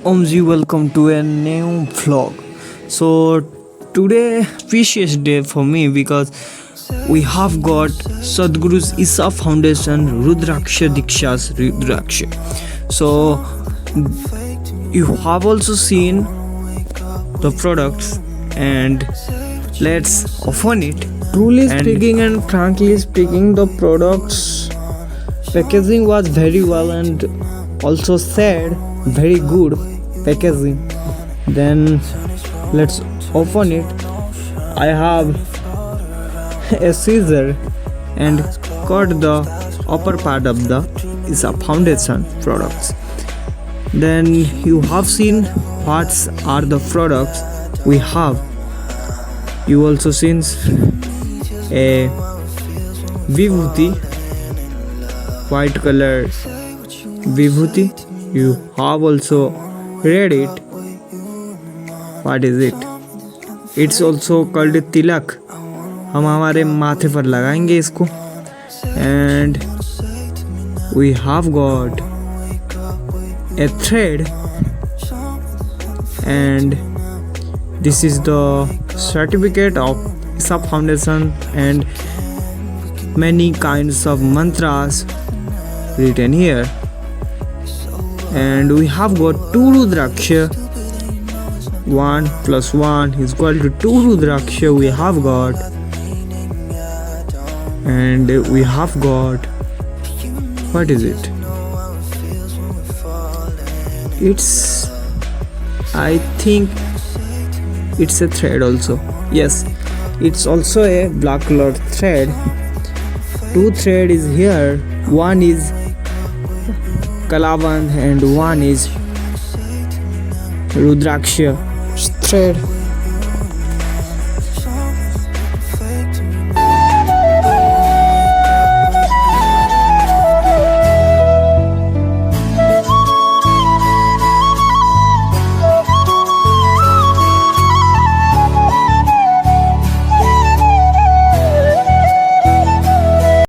Omji, welcome to a new vlog. So today precious day for me because we have got Sadguru's Isha Foundation Rudraksha Diksha's Rudraksha. So you have also seen the products and let's open it. Truly speaking and frankly speaking, the products packaging was very well and also said very good packaging. Then let's open it. I have a scissor and cut the upper part of the Isha Foundation products. Then you have seen what are the products we have. You also seen a vibhuti, white color vibhuti. You have also read it. What is it? It's also called tilak. हम हमारे माथे पर लगाएंगे इसको. And we have got a thread, and this is the certificate of Isha Foundation and many kinds of mantras written here. And we have got 2 Rudraksha. 1 plus 1 is equal to 2 Rudraksha we have got. And we have got, what is it? It's, I think it's a thread also. Yes, it's also a black color thread. 2 thread is here. One is Kalavan and one is Rudraksha thread.